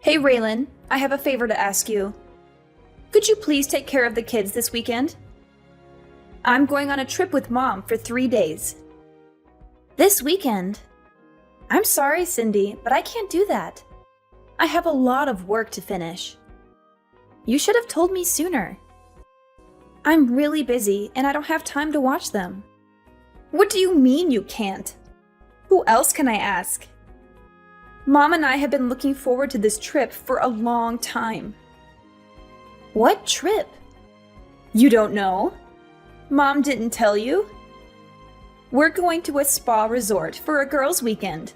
Hey Raylan, I have a favor to ask you. Could you please take care of the kids this weekend? I'm going on a trip with Mom for 3 days. This weekend? I'm sorry, Cindy, but I can't do that. I have a lot of work to finish. You should have told me sooner. I'm really busy and I don't have time to watch them. What do you mean you can't? Who else can I ask? Mom and I have been looking forward to this trip for a long time. What trip? You don't know? Mom didn't tell you? We're going to a spa resort for a girls' weekend.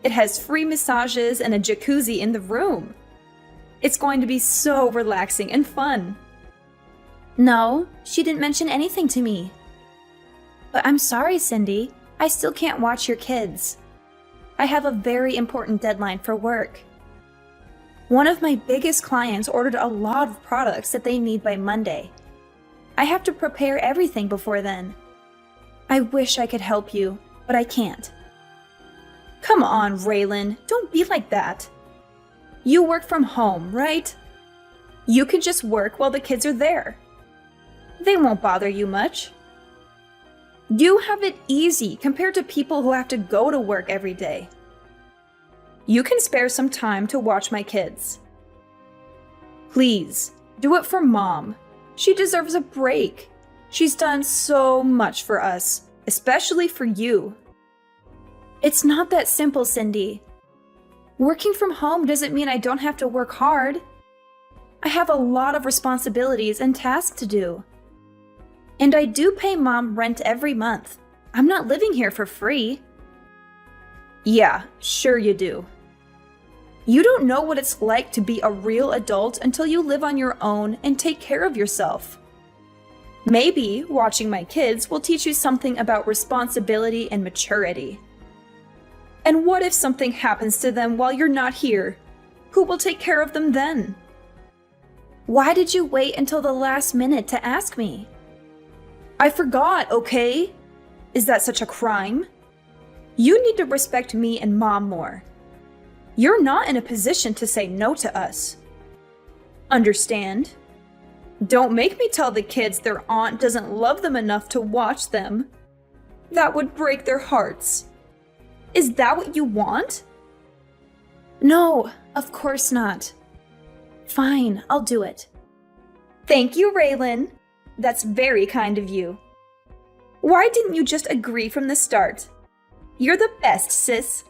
It has free massages and a jacuzzi in the room. It's going to be so relaxing and fun. No, she didn't mention anything to me. But I'm sorry, Cindy. I still can't watch your kids. I have a very important deadline for work. One of my biggest clients ordered a lot of products that they need by Monday. I have to prepare everything before then. I wish I could help you, but I can't. Come on, Raylan, don't be like that. You work from home, right? You can just work while the kids are there. They won't bother you much. You have it easy compared to people who have to go to work every day. You can spare some time to watch my kids. Please, do it for Mom. She deserves a break. She's done so much for us, especially for you. It's not that simple, Cindy. Working from home doesn't mean I don't have to work hard. I have a lot of responsibilities and tasks to do. And I do pay Mom rent every month. I'm not living here for free. Yeah, sure you do. You don't know what it's like to be a real adult until you live on your own and take care of yourself. Maybe watching my kids will teach you something about responsibility and maturity. And what if something happens to them while you're not here? Who will take care of them then? Why did you wait until the last minute to ask me? I forgot, okay? Is that such a crime? You need to respect me and Mom more. You're not in a position to say no to us. Understand? Don't make me tell the kids their aunt doesn't love them enough to watch them. That would break their hearts. Is that what you want? No, of course not. Fine, I'll do it. Thank you, Raylan. That's very kind of you. Why didn't you just agree from the start? You're the best, sis.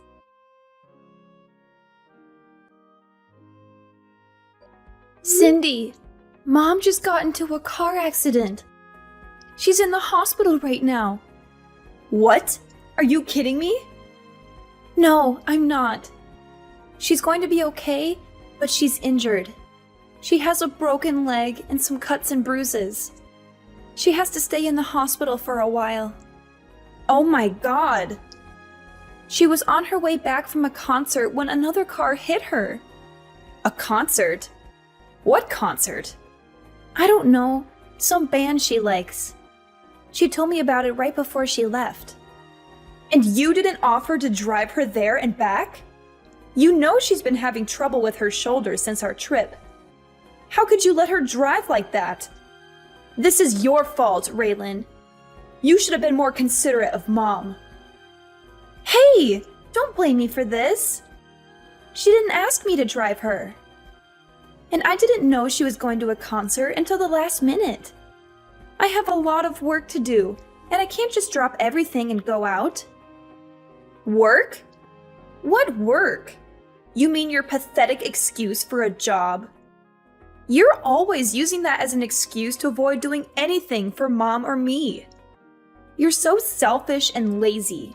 Cindy, Mom just got into a car accident. She's in the hospital right now. What? Are you kidding me? No, I'm not. She's going to be okay, but she's injured. She has a broken leg and some cuts and bruises. She has to stay in the hospital for a while. Oh my God! She was on her way back from a concert when another car hit her. A concert? What concert? I don't know. Some band she likes. She told me about it right before she left. And you didn't offer to drive her there and back? You know she's been having trouble with her shoulder since our trip. How could you let her drive like that? This is your fault, Raylan. You should have been more considerate of Mom. Hey, don't blame me for this. She didn't ask me to drive her. And I didn't know she was going to a concert until the last minute. I have a lot of work to do, and I can't just drop everything and go out. Work? What work? You mean your pathetic excuse for a job? You're always using that as an excuse to avoid doing anything for Mom or me. You're so selfish and lazy.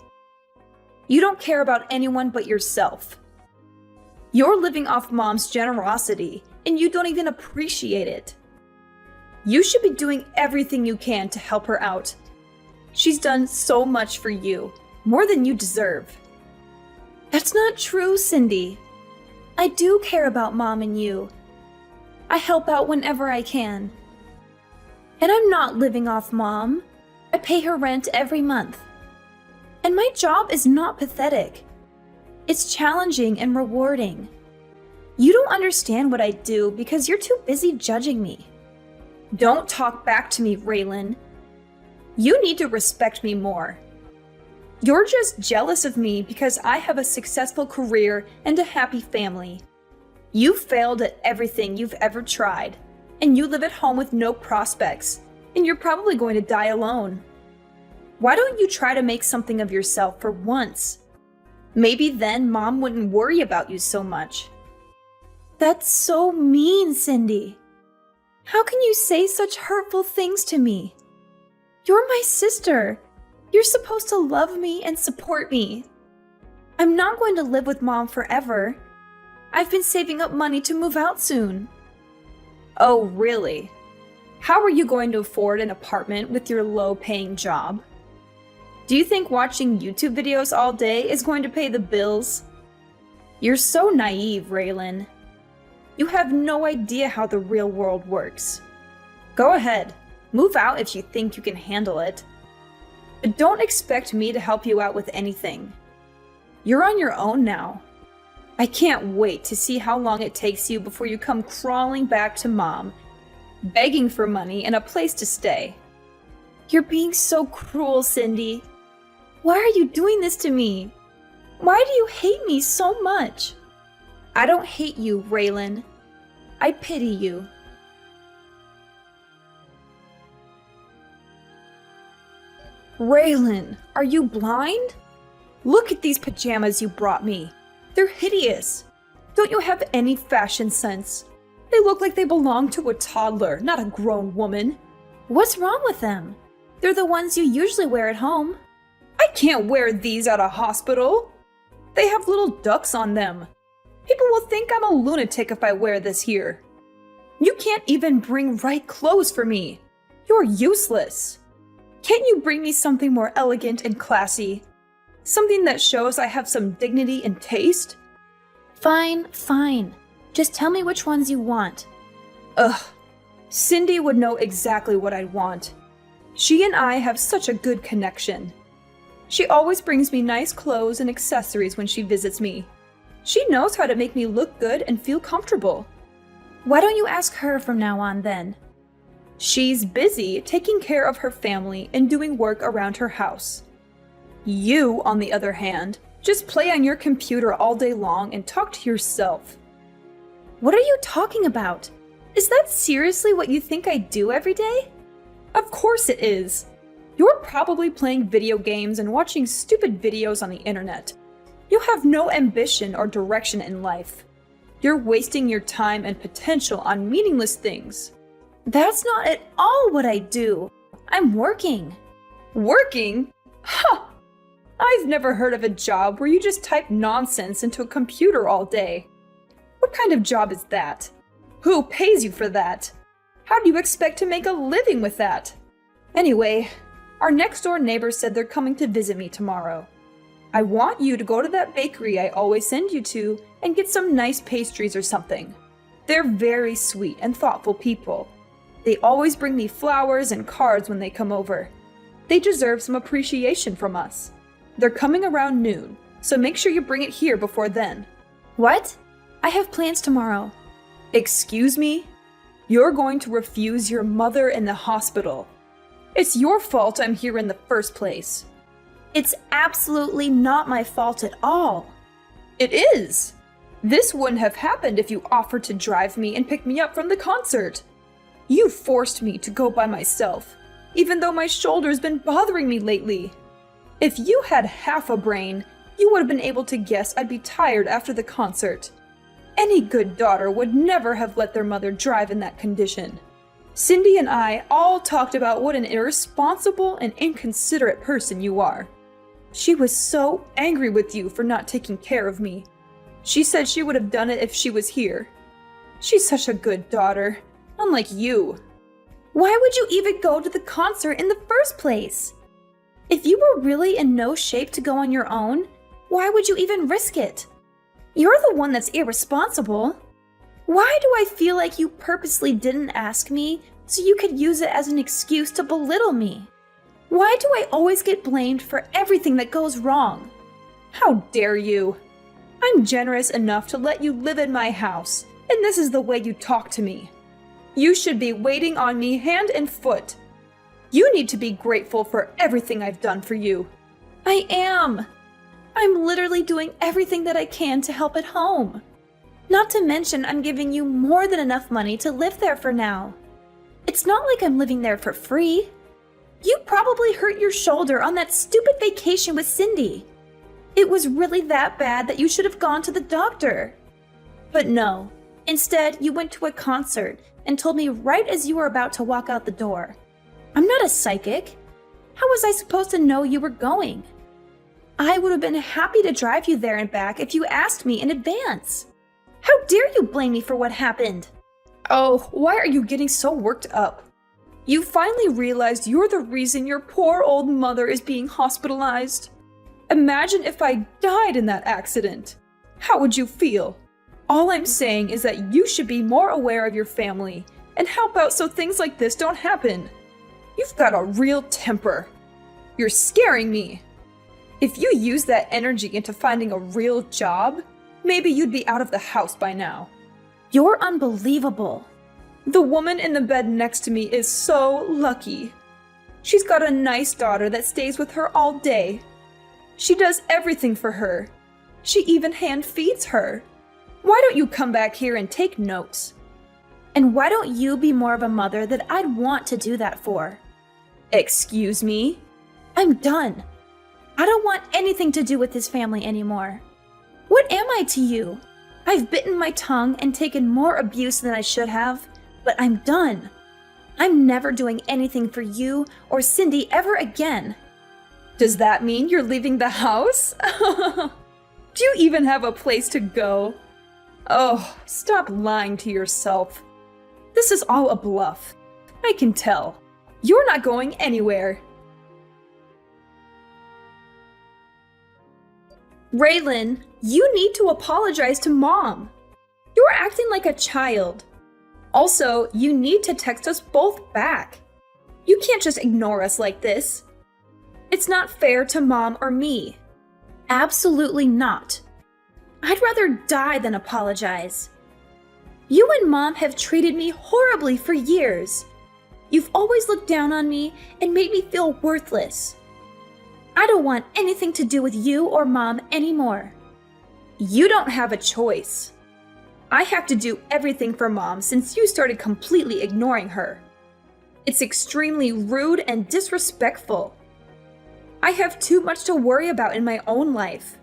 You don't care about anyone but yourself. You're living off Mom's generosity, and you don't even appreciate it. You should be doing everything you can to help her out. She's done so much for you, more than you deserve. That's not true, Cindy. I do care about Mom and you. I help out whenever I can. And I'm not living off Mom. I pay her rent every month. And my job is not pathetic. It's challenging and rewarding. You don't understand what I do because you're too busy judging me. Don't talk back to me, Raylan. You need to respect me more. You're just jealous of me because I have a successful career and a happy family. You failed at everything you've ever tried, and you live at home with no prospects, and you're probably going to die alone. Why don't you try to make something of yourself for once? Maybe then Mom wouldn't worry about you so much. That's so mean, Cindy. How can you say such hurtful things to me? You're my sister. You're supposed to love me and support me. I'm not going to live with Mom forever. I've been saving up money to move out soon. Oh, really? How are you going to afford an apartment with your low-paying job? Do you think watching YouTube videos all day is going to pay the bills? You're so naive, Raylan. You have no idea how the real world works. Go ahead, move out if you think you can handle it. But don't expect me to help you out with anything. You're on your own now. I can't wait to see how long it takes you before you come crawling back to Mom, begging for money and a place to stay. You're being so cruel, Cindy. Why are you doing this to me? Why do you hate me so much? I don't hate you, Raylan. I pity you. Raylan, are you blind? Look at these pajamas you brought me. They're hideous. Don't you have any fashion sense? They look like they belong to a toddler, not a grown woman. What's wrong with them? They're the ones you usually wear at home. I can't wear these at a hospital. They have little ducks on them. People will think I'm a lunatic if I wear this here. You can't even bring right clothes for me. You're useless. Can't you bring me something more elegant and classy? Something that shows I have some dignity and taste? Fine, fine. Just tell me which ones you want. Ugh. Cindy would know exactly what I'd want. She and I have such a good connection. She always brings me nice clothes and accessories when she visits me. She knows how to make me look good and feel comfortable. Why don't you ask her from now on then? She's busy taking care of her family and doing work around her house. You, on the other hand, just play on your computer all day long and talk to yourself. What are you talking about? Is that seriously what you think I do every day? Of course it is. You're probably playing video games and watching stupid videos on the internet. You have no ambition or direction in life. You're wasting your time and potential on meaningless things. That's not at all what I do. I'm working. Working? Huh! I've never heard of a job where you just type nonsense into a computer all day. What kind of job is that? Who pays you for that? How do you expect to make a living with that? Anyway, our next door neighbor said they're coming to visit me tomorrow. I want you to go to that bakery I always send you to and get some nice pastries or something. They're very sweet and thoughtful people. They always bring me flowers and cards when they come over. They deserve some appreciation from us. They're coming around noon, so make sure you bring it here before then. What? I have plans tomorrow. Excuse me? You're going to refuse your mother in the hospital. It's your fault I'm here in the first place. It's absolutely not my fault at all. It is. This wouldn't have happened if you offered to drive me and pick me up from the concert. You forced me to go by myself, even though my shoulder's been bothering me lately. If you had half a brain, you would have been able to guess I'd be tired after the concert. Any good daughter would never have let their mother drive in that condition. Cindy and I all talked about what an irresponsible and inconsiderate person you are. She was so angry with you for not taking care of me. She said she would have done it if she was here. She's such a good daughter, unlike you. Why would you even go to the concert in the first place? If you were really in no shape to go on your own, why would you even risk it? You're the one that's irresponsible. Why do I feel like you purposely didn't ask me so you could use it as an excuse to belittle me? Why do I always get blamed for everything that goes wrong? How dare you? I'm generous enough to let you live in my house, and this is the way you talk to me. You should be waiting on me hand and foot. You need to be grateful for everything I've done for you. I am. I'm literally doing everything that I can to help at home. Not to mention, I'm giving you more than enough money to live there for now. It's not like I'm living there for free. You probably hurt your shoulder on that stupid vacation with Cindy. It was really that bad that you should have gone to the doctor. But no, instead you went to a concert and told me right as you were about to walk out the door. I'm not a psychic. How was I supposed to know you were going? I would have been happy to drive you there and back if you asked me in advance. How dare you blame me for what happened? Oh, why are you getting so worked up? You finally realized you're the reason your poor old mother is being hospitalized. Imagine if I died in that accident. How would you feel? All I'm saying is that you should be more aware of your family and help out so things like this don't happen. You've got a real temper. You're scaring me. If you use that energy into finding a real job, maybe you'd be out of the house by now. You're unbelievable. The woman in the bed next to me is so lucky. She's got a nice daughter that stays with her all day. She does everything for her. She even hand feeds her. Why don't you come back here and take notes? And why don't you be more of a mother that I'd want to do that for? Excuse me? I'm done. I don't want anything to do with this family anymore. What am I to you? I've bitten my tongue and taken more abuse than I should have, but I'm done. I'm never doing anything for you or Cindy ever again. Does that mean you're leaving the house? Do you even have a place to go? Oh, stop lying to yourself. This is all a bluff. I can tell. You're not going anywhere. Raylan, you need to apologize to Mom. You're acting like a child. Also, you need to text us both back. You can't just ignore us like this. It's not fair to Mom or me. Absolutely not. I'd rather die than apologize. You and Mom have treated me horribly for years. You've always looked down on me and made me feel worthless. I don't want anything to do with you or Mom anymore. You don't have a choice. I have to do everything for Mom since you started completely ignoring her. It's extremely rude and disrespectful. I have too much to worry about in my own life.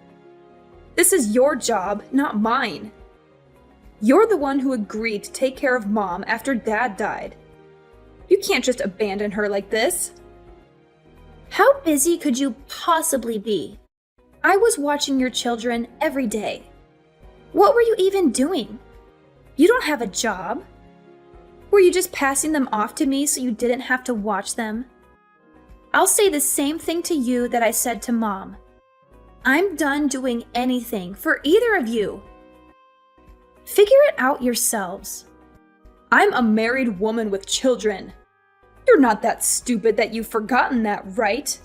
This is your job, not mine. You're the one who agreed to take care of Mom after Dad died. You can't just abandon her like this. How busy could you possibly be? I was watching your children every day. What were you even doing? You don't have a job. Were you just passing them off to me so you didn't have to watch them? I'll say the same thing to you that I said to Mom. I'm done doing anything for either of you. Figure it out yourselves. I'm a married woman with children. You're not that stupid that you've forgotten that, right?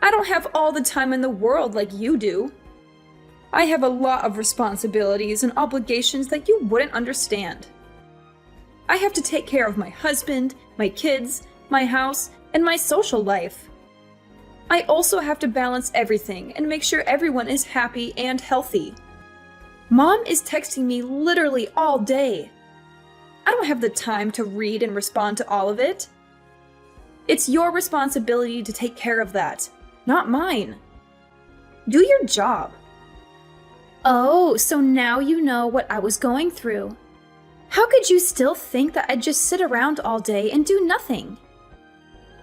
I don't have all the time in the world like you do. I have a lot of responsibilities and obligations that you wouldn't understand. I have to take care of my husband, my kids, my house, and my social life. I also have to balance everything and make sure everyone is happy and healthy. Mom is texting me literally all day. I don't have the time to read and respond to all of it. It's your responsibility to take care of that, not mine. Do your job. Oh, so now you know what I was going through. How could you still think that I'd just sit around all day and do nothing?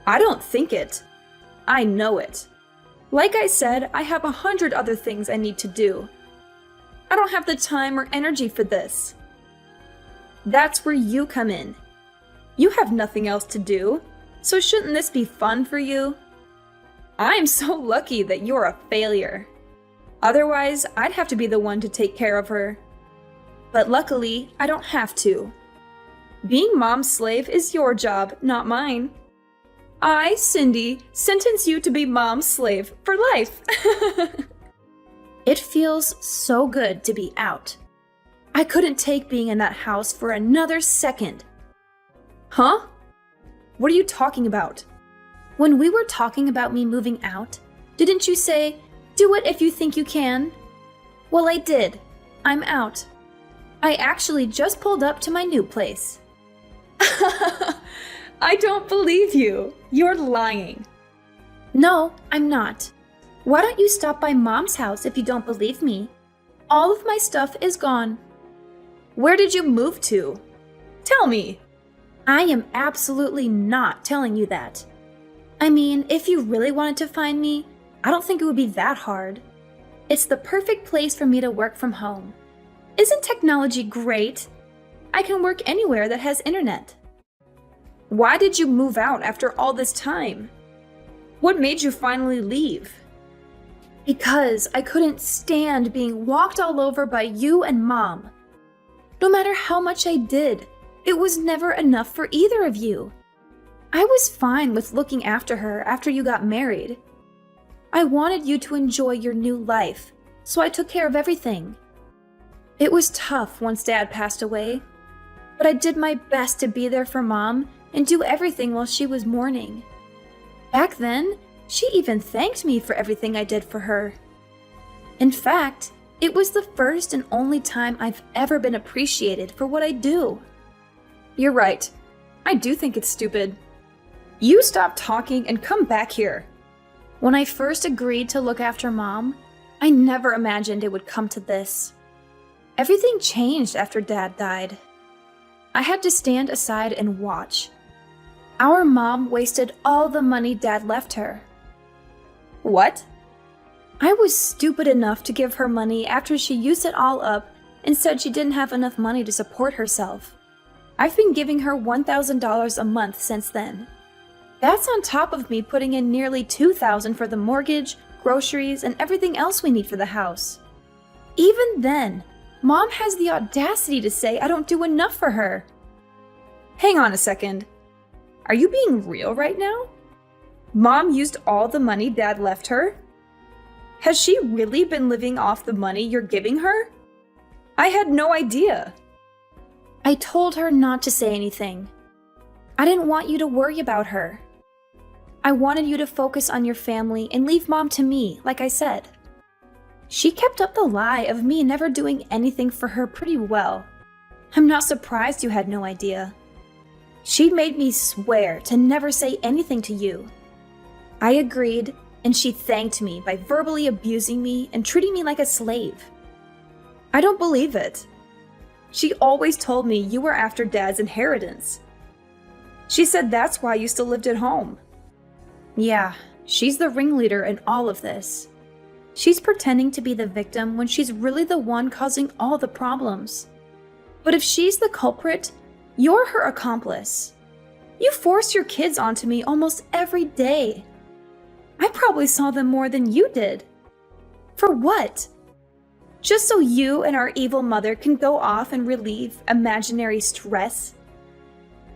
I don't think it. I know it. Like I said, I have 100 other things I need to do. I don't have the time or energy for this. That's where you come in. You have nothing else to do, so shouldn't this be fun for you? I'm so lucky that you're a failure. Otherwise, I'd have to be the one to take care of her. But luckily, I don't have to. Being Mom's slave is your job, not mine. I, Cindy, sentence you to be Mom's slave for life. It feels so good to be out. I couldn't take being in that house for another second. Huh? What are you talking about? When we were talking about me moving out, didn't you say, "Do it if you think you can"? Well, I did. I'm out. I actually just pulled up to my new place. I don't believe you. You're lying. No, I'm not. Why don't you stop by Mom's house if you don't believe me? All of my stuff is gone. Where did you move to? Tell me. I am absolutely not telling you that. I mean, if you really wanted to find me, I don't think it would be that hard. It's the perfect place for me to work from home. Isn't technology great? I can work anywhere that has internet. Why did you move out after all this time? What made you finally leave? Because I couldn't stand being walked all over by you and Mom. No matter how much I did, it was never enough for either of you. I was fine with looking after her after you got married. I wanted you to enjoy your new life, so I took care of everything. It was tough once Dad passed away, but I did my best to be there for Mom and do everything while she was mourning. Back then, she even thanked me for everything I did for her. In fact, it was the first and only time I've ever been appreciated for what I do. You're right. I do think it's stupid. You stop talking and come back here. When I first agreed to look after Mom, I never imagined it would come to this. Everything changed after Dad died. I had to stand aside and watch. Our mom wasted all the money Dad left her. What? I was stupid enough to give her money after she used it all up and said she didn't have enough money to support herself. I've been giving her $1,000 a month since then. That's on top of me putting in nearly $2,000 for the mortgage, groceries, and everything else we need for the house. Even then, Mom has the audacity to say I don't do enough for her. Hang on a second. Are you being real right now? Mom used all the money Dad left her? Has she really been living off the money you're giving her? I had no idea. I told her not to say anything. I didn't want you to worry about her. I wanted you to focus on your family and leave Mom to me, like I said. She kept up the lie of me never doing anything for her pretty well. I'm not surprised you had no idea. She made me swear to never say anything to you. I agreed, and she thanked me by verbally abusing me and treating me like a slave. I don't believe it. She always told me you were after Dad's inheritance. She said that's why you still lived at home. Yeah, she's the ringleader in all of this. She's pretending to be the victim when she's really the one causing all the problems. But if she's the culprit, you're her accomplice. You forced your kids onto me almost every day. I probably saw them more than you did. For what? Just so you and our evil mother can go off and relieve imaginary stress?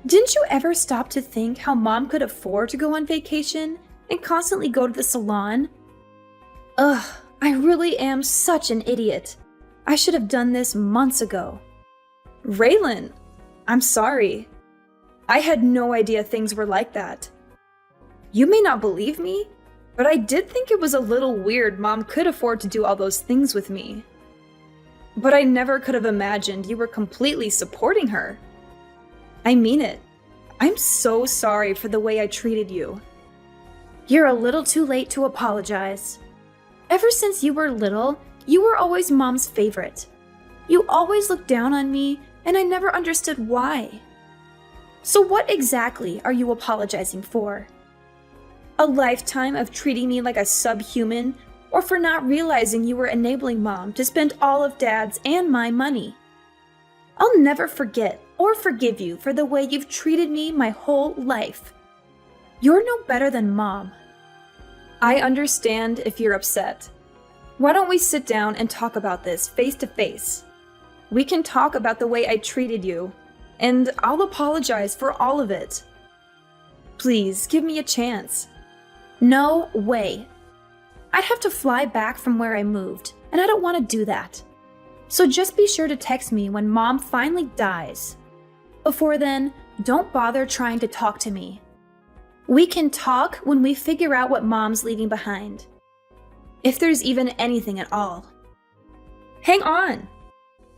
Didn't you ever stop to think how Mom could afford to go on vacation and constantly go to the salon? Ugh, I really am such an idiot. I should have done this months ago. Raylan, I'm sorry. I had no idea things were like that. You may not believe me, but I did think it was a little weird Mom could afford to do all those things with me. But I never could have imagined you were completely supporting her. I mean it. I'm so sorry for the way I treated you. You're a little too late to apologize. Ever since you were little, you were always Mom's favorite. You always looked down on me, and I never understood why. So what exactly are you apologizing for? A lifetime of treating me like a subhuman, or for not realizing you were enabling Mom to spend all of Dad's and my money? I'll never forget or forgive you for the way you've treated me my whole life. You're no better than Mom. I understand if you're upset. Why don't we sit down and talk about this face to face? We can talk about the way I treated you, and I'll apologize for all of it. Please, give me a chance. No way. I'd have to fly back from where I moved, and I don't want to do that. So just be sure to text me when Mom finally dies. Before then, don't bother trying to talk to me. We can talk when we figure out what Mom's leaving behind. If there's even anything at all. Hang on!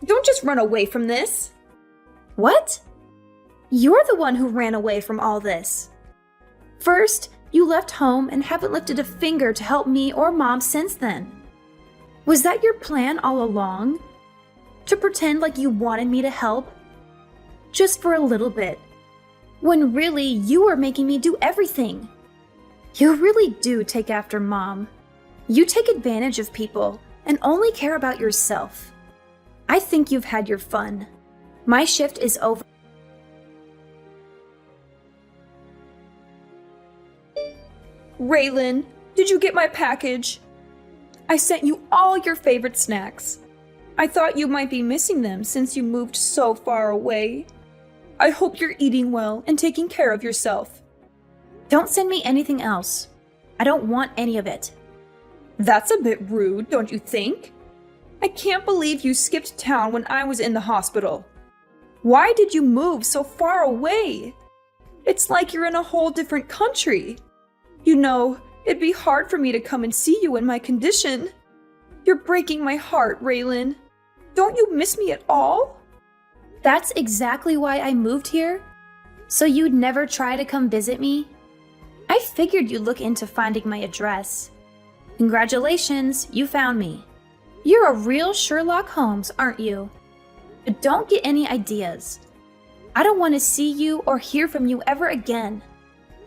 Don't just run away from this! What? You're the one who ran away from all this. First, you left home and haven't lifted a finger to help me or Mom since then. Was that your plan all along? To pretend like you wanted me to help? Just for a little bit. When really, you were making me do everything. You really do take after Mom. You take advantage of people and only care about yourself. I think you've had your fun. My shift is over. Raylan, did you get my package? I sent you all your favorite snacks. I thought you might be missing them since you moved so far away. I hope you're eating well and taking care of yourself. Don't send me anything else. I don't want any of it. That's a bit rude, don't you think? I can't believe you skipped town when I was in the hospital. Why did you move so far away? It's like you're in a whole different country. You know, it'd be hard for me to come and see you in my condition. You're breaking my heart, Raylan. Don't you miss me at all? That's exactly why I moved here? So you'd never try to come visit me? I figured you'd look into finding my address. Congratulations, you found me. You're a real Sherlock Holmes, aren't you? But don't get any ideas. I don't want to see you or hear from you ever again.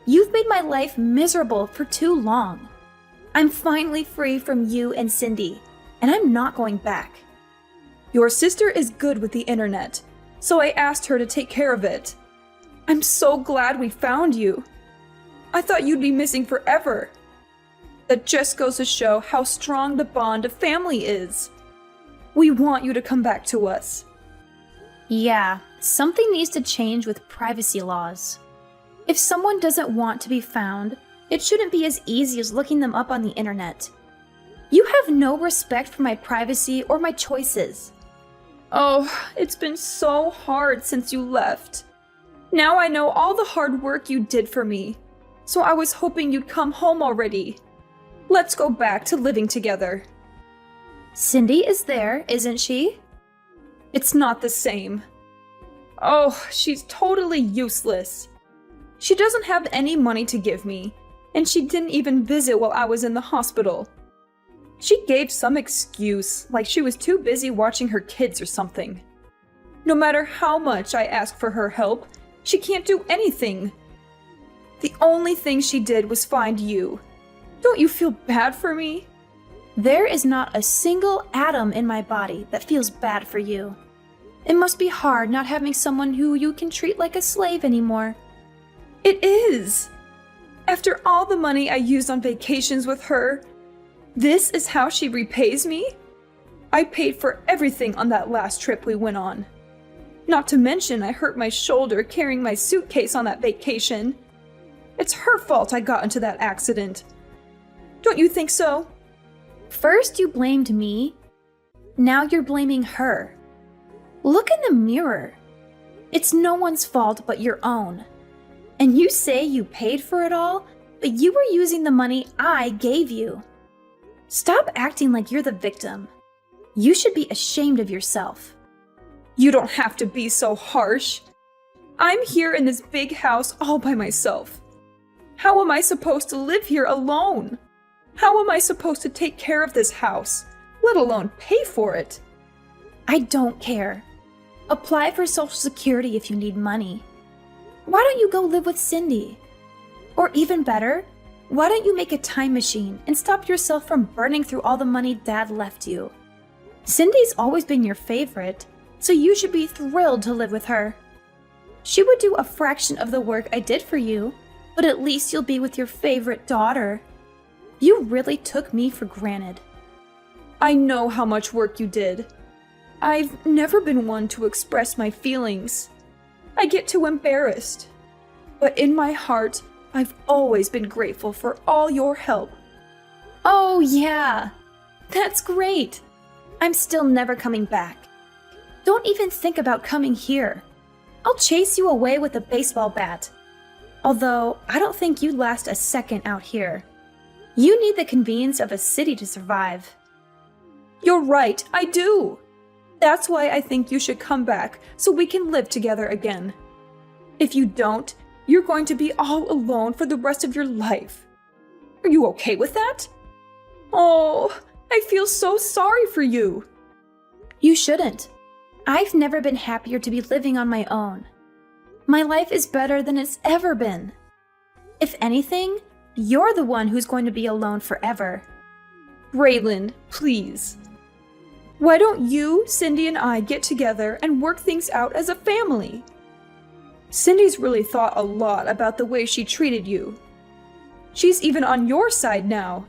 You've made my life miserable for too long. I'm finally free from you and Cindy, and I'm not going back. Your sister is good with the internet, so I asked her to take care of it. I'm so glad we found you. I thought you'd be missing forever. That just goes to show how strong the bond of family is. We want you to come back to us. Yeah, something needs to change with privacy laws. If someone doesn't want to be found, it shouldn't be as easy as looking them up on the internet. You have no respect for my privacy or my choices. Oh, it's been so hard since you left. Now I know all the hard work you did for me, so I was hoping you'd come home already. Let's go back to living together. Cindy is there, isn't she? It's not the same. Oh, she's totally useless. She doesn't have any money to give me, and she didn't even visit while I was in the hospital. She gave some excuse, like she was too busy watching her kids or something. No matter how much I ask for her help, she can't do anything. The only thing she did was find you. Don't you feel bad for me? There is not a single atom in my body that feels bad for you. It must be hard not having someone who you can treat like a slave anymore. It is. After all the money I used on vacations with her, this is how she repays me? I paid for everything on that last trip we went on. Not to mention I hurt my shoulder carrying my suitcase on that vacation. It's her fault I got into that accident. Don't you think so? First you blamed me. Now you're blaming her. Look in the mirror. It's no one's fault but your own. And you say you paid for it all, but you were using the money I gave you. Stop acting like you're the victim. You should be ashamed of yourself. You don't have to be so harsh. I'm here in this big house all by myself. How am I supposed to live here alone? How am I supposed to take care of this house, let alone pay for it? I don't care. Apply for Social Security if you need money. Why don't you go live with Cindy? Or even better, why don't you make a time machine and stop yourself from burning through all the money Dad left you? Cindy's always been your favorite, so you should be thrilled to live with her. She would do a fraction of the work I did for you, but at least you'll be with your favorite daughter. You really took me for granted. I know how much work you did. I've never been one to express my feelings. I get too embarrassed. But in my heart, I've always been grateful for all your help. Oh yeah, that's great. I'm still never coming back. Don't even think about coming here. I'll chase you away with a baseball bat. Although, I don't think you'd last a second out here. You need the convenience of a city to survive. You're right, I do. That's why I think you should come back so we can live together again. If you don't, you're going to be all alone for the rest of your life. Are you okay with that? Oh, I feel so sorry for you. You shouldn't. I've never been happier to be living on my own. My life is better than it's ever been. If anything, you're the one who's going to be alone forever. Raylan, please. Why don't you, Cindy, and I get together and work things out as a family? Cindy's really thought a lot about the way she treated you. She's even on your side now.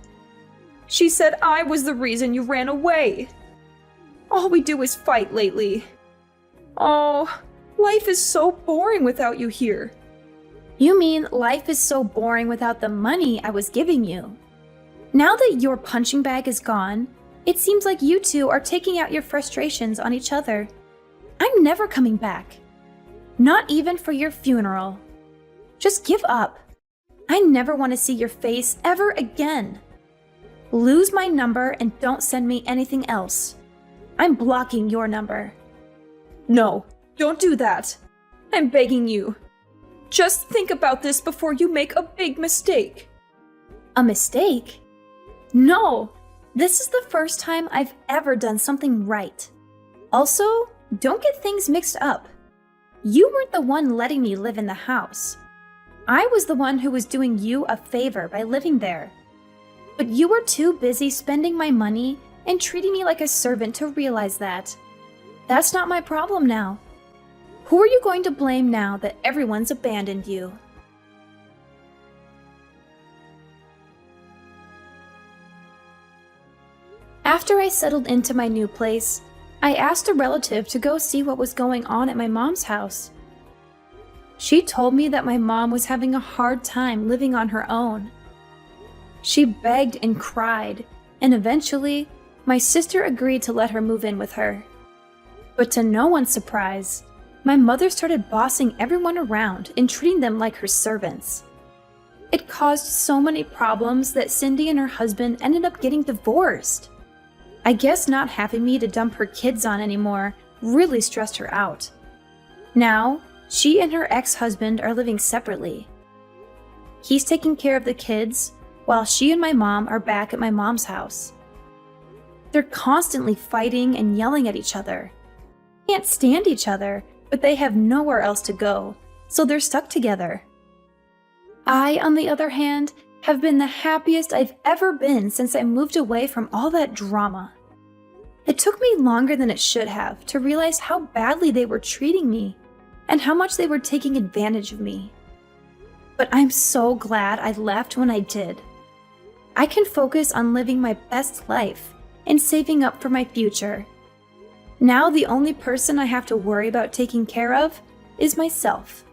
She said I was the reason you ran away. All we do is fight lately. Oh, life is so boring without you here. You mean life is so boring without the money I was giving you? Now that your punching bag is gone, it seems like you two are taking out your frustrations on each other. I'm never coming back. Not even for your funeral. Just give up. I never want to see your face ever again. Lose my number and don't send me anything else. I'm blocking your number. No, don't do that. I'm begging you. Just think about this before you make a big mistake. A mistake? No, this is the first time I've ever done something right. Also, don't get things mixed up. You weren't the one letting me live in the house. I was the one who was doing you a favor by living there. But you were too busy spending my money and treating me like a servant to realize that. That's not my problem now. Who are you going to blame now that everyone's abandoned you? After I settled into my new place, I asked a relative to go see what was going on at my mom's house. She told me that my mom was having a hard time living on her own. She begged and cried, and eventually, my sister agreed to let her move in with her. But to no one's surprise, my mother started bossing everyone around and treating them like her servants. It caused so many problems that Cindy and her husband ended up getting divorced. I guess not having me to dump her kids on anymore really stressed her out. Now, she and her ex-husband are living separately. He's taking care of the kids, while she and my mom are back at my mom's house. They're constantly fighting and yelling at each other. Can't stand each other, but they have nowhere else to go, so they're stuck together. I, on the other hand, have been the happiest I've ever been since I moved away from all that drama. It took me longer than it should have to realize how badly they were treating me and how much they were taking advantage of me. But I'm so glad I left when I did. I can focus on living my best life and saving up for my future. Now the only person I have to worry about taking care of is myself.